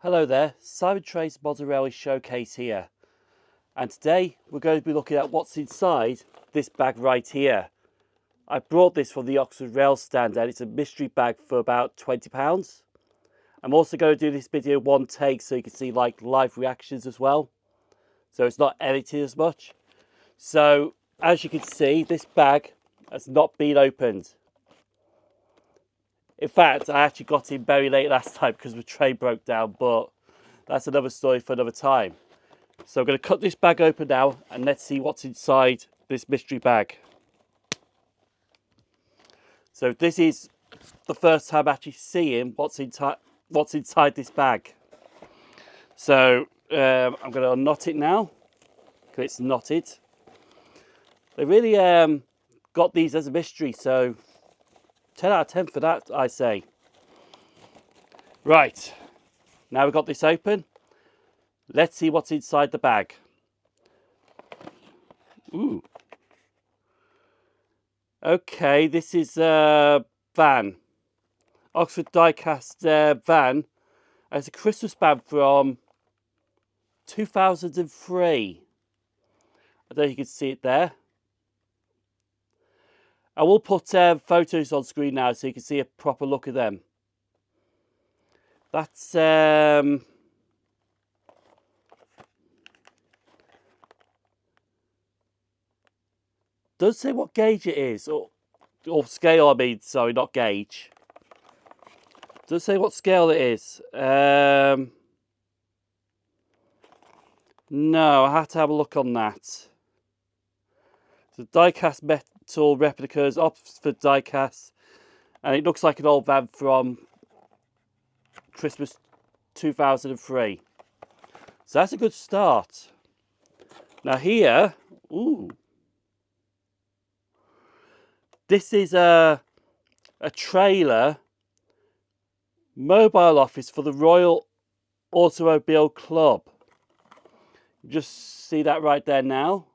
Hello there, SimOnTrains Modern Railway Showcase here, and today we're going to be looking at what's inside this bag right here. I brought this from the Oxford Rail stand and it's a mystery bag for about £20. I'm also going to do this video one take so you can see like live reactions as well, so it's not edited as much. So as you can see, this bag has not been opened. In fact, I actually got in very late last time because the train broke down, but that's another story for another time. So I'm going to cut this bag open now and let's see what's inside this mystery bag. So this is the first time actually seeing what's inside this bag. So I'm going to unknot it now because it's knotted. They really got these as a mystery, so 10 out of 10 for that, I say. Right, now we've got this open. Let's see what's inside the bag. Ooh. Okay, this is a van. Oxford Diecast van. It's a Christmas band from 2003. I don't know if you can see it there. I will put photos on screen now so you can see a proper look at them. That's doesn't say what gauge it is, or scale. I mean, sorry, not gauge. Doesn't say what scale it is. No, I have to have a look on that. So diecast metal replicas, Oxford Diecast, and it looks like an old van from Christmas 2003. So that's a good start. Now here, ooh, this is a trailer mobile office for the Royal Automobile Club. Just see that right there now.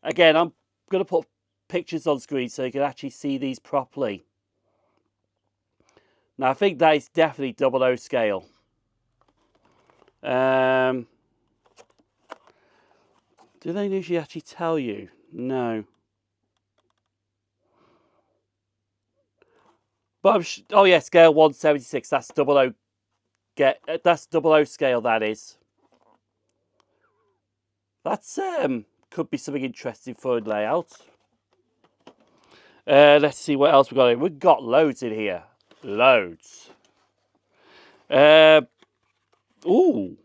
Again, I'm going to put pictures on screen so you can actually see these properly. Now I think that is definitely 00 scale. Do they usually actually tell you? No. But oh yeah, scale 176. That's 00. That's 00 scale. That is. That's could be something interesting for a layout. Let's see what else we got. We've got loads in here. Loads. Ooh.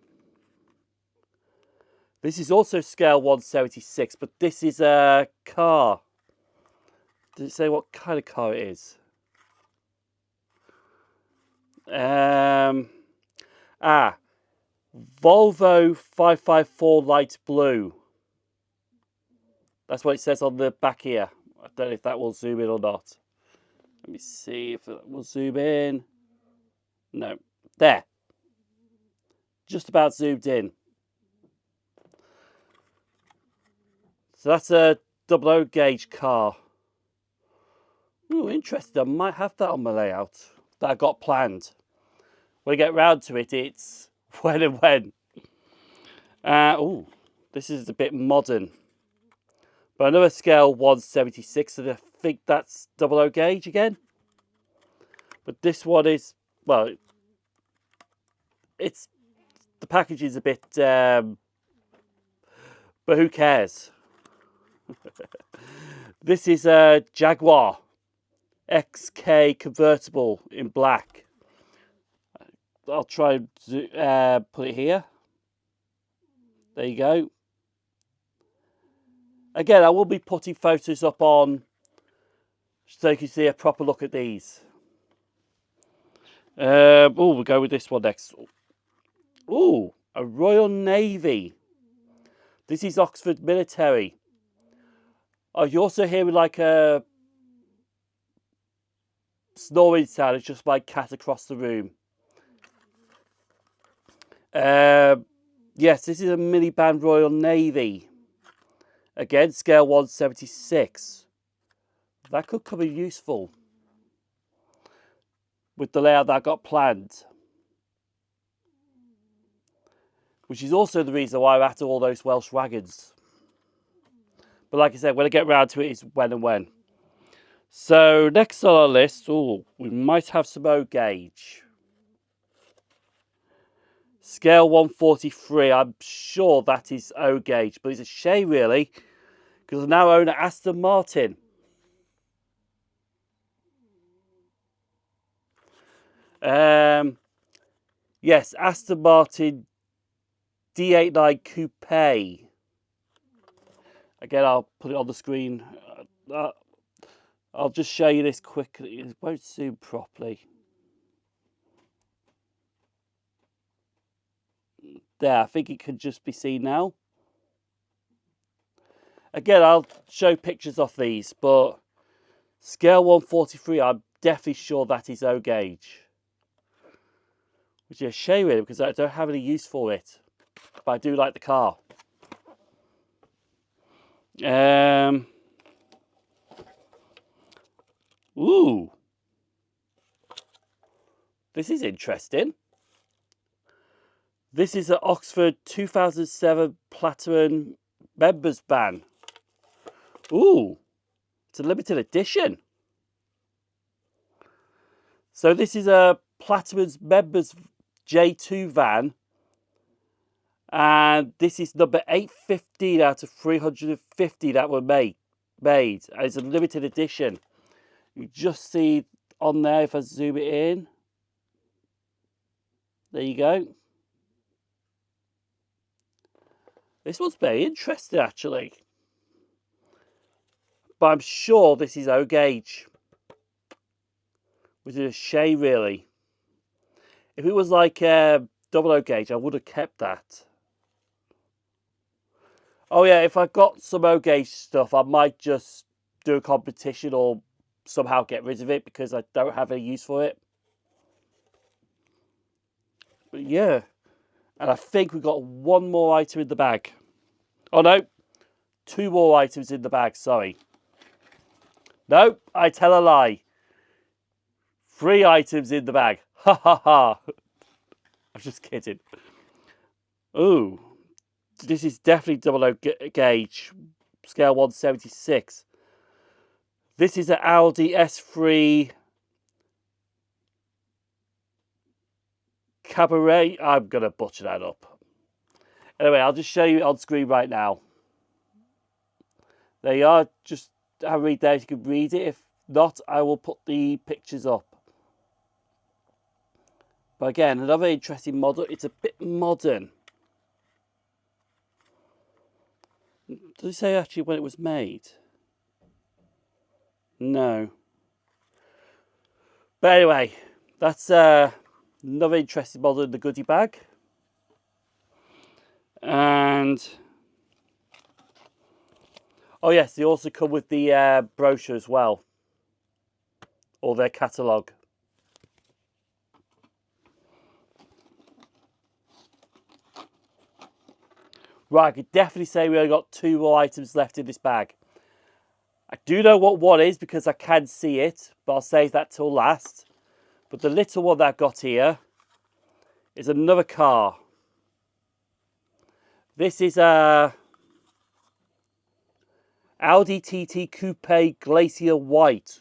This is also scale 176, but this is a car. Does it say what kind of car it is? Volvo 554 light blue. That's what it says on the back here. I don't know if that will zoom in or not. Let me see if it will zoom in. No. There. Just about zoomed in. So that's a 00 gauge car. Ooh, interesting. I might have that on my layout that I got planned. When I get round to it, it's when and when. Ooh, this is a bit modern. But another scale 176, and I think that's 00 gauge again. But this one is, well, it's, the package is a bit, but who cares? This is a Jaguar XK convertible in black. I'll try and put it here. There you go. Again, I will be putting photos up on so you can see a proper look at these. We'll go with this one next. Ooh, a Royal Navy. This is Oxford Military. Oh, you also hear like a snoring sound. It's just my cat across the room. Yes, this is a miniband Royal Navy. Again, scale 176. That could come in useful with the layout that I got planned. which is also the reason why I'm after all those Welsh wagons. But like I said, when I get round to it, it's when and when. So next on our list, we might have some O gauge. Scale 143, I'm sure that is O gauge, but it's a shame really, because I now own an Aston Martin. Yes, Aston Martin D89 Coupe. Again, I'll put it on the screen. I'll just show you this quickly. It won't zoom properly. There, I think it can just be seen now. Again, I'll show pictures of these, but scale 143, I'm definitely sure that is O gauge. Which is a shame really, because I don't have any use for it. But I do like the car. Ooh. This is interesting. This is an Oxford 2007 Platinum Members Ban. Ooh. It's a limited edition. So this is a Platinum's Members J2 van. And this is number 815 out of 350 that were made. And it's a limited edition. You just see on there, if I zoom it in. There you go. This one's very interesting, actually. But I'm sure this is O gauge. Which is a shame, really. If it was like double O gauge, I would have kept that. Oh yeah, if I got some O gauge stuff, I might just do a competition or somehow get rid of it because I don't have any use for it. But yeah. And I think we've got one more item in the bag. Oh no, two more items in the bag, sorry. No, I tell a lie. 3 items in the bag. Ha ha ha. I'm just kidding. Ooh, this is definitely double O gauge. Scale 176. This is an Audi S3 Cabaret. I'm going to butcher that up. Anyway, I'll just show you on screen right now. There you are. Just have a read there if you can read it. If not, I will put the pictures up. But again, another interesting model. It's a bit modern. Does it say actually when it was made? No. But anyway, that's another interesting model in the goodie bag. And oh yes, they also come with the brochure as well, or their catalogue. Right, I could definitely say we only got 2 more items left in this bag. I do know what one is because I can see it, but I'll save that till last. But the little one that I've got here is another car. This is a Audi TT Coupe Glacier White.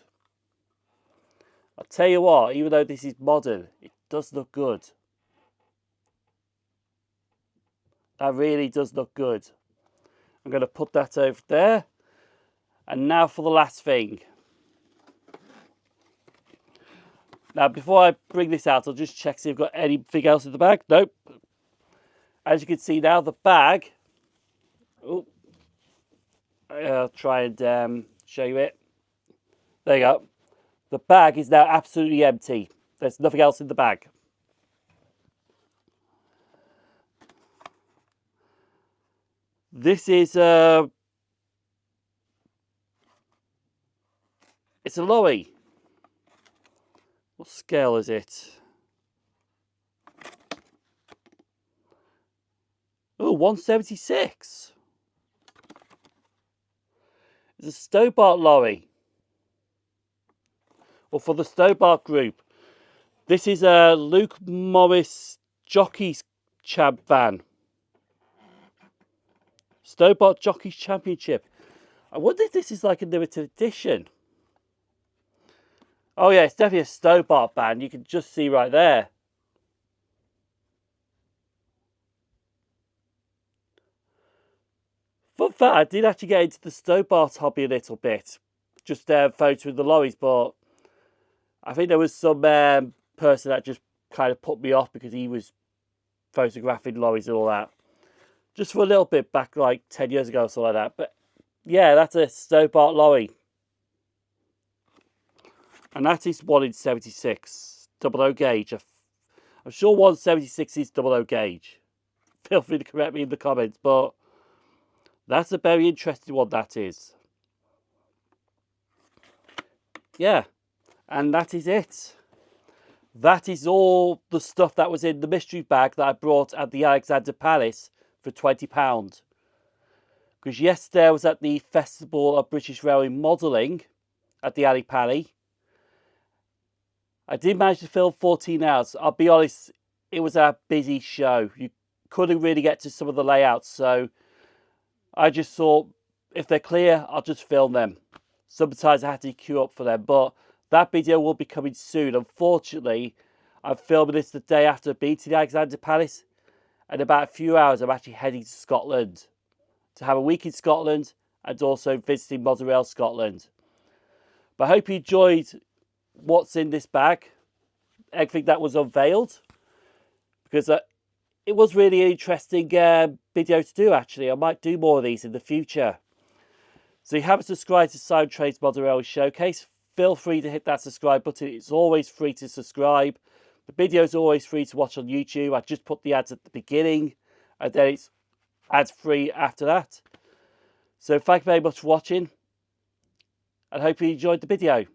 I'll tell you what, even though this is modern, it does look good. That really does look good. I'm going to put that over there. And now for the last thing. Now, before I bring this out, I'll just check see if I've got anything else in the bag. Nope. As you can see now, the bag. Oh, I'll try and show you it. There you go. The bag is now absolutely empty. There's nothing else in the bag. This is it's a lorry. What scale is it? Oh, 176. It's a Stobart lorry. Or for the Stobart group. This is a Luke Morris Jockey's Chab van. Stobart Jockeys Championship. I wonder if this is like a limited edition. Oh yeah, it's definitely a Stobart band. You can just see right there. Fun fact, I did actually get into the Stobart hobby a little bit. Just photoing the lorries, but I think there was some person that just kind of put me off because he was photographing lorries and all that. Just for a little bit back like 10 years ago or something like that. But yeah, that's a Stobart lorry. And that is 1 in 76. 00 gauge. I'm sure 176 is 00 gauge. Feel free to correct me in the comments, but that's a very interesting one, that is. Yeah, and that is it. That is all the stuff that was in the mystery bag that I brought at the Alexander Palace for £20. Because yesterday I was at the Festival of British Railway Modelling at the Ali Pally. I did manage to film 14 hours. I'll be honest, it was a busy show. You couldn't really get to some of the layouts, so I just thought, if they're clear, I'll just film them. Sometimes I had to queue up for them, but that video will be coming soon. Unfortunately, I'm filming this the day after being to the Alexander Palace. In about a few hours, I'm actually heading to Scotland to have a week in Scotland and also visiting Monorail Scotland. But I hope you enjoyed what's in this bag, everything that was unveiled, because it was really an interesting video to do, actually. I might do more of these in the future. So if you haven't subscribed to SimOnTrains Modern Railway Showcase, feel free to hit that subscribe button. It's always free to subscribe. The video is always free to watch on YouTube. I just put the ads at the beginning, and then it's ads free after that. So thank you very much for watching, and hope you enjoyed the video.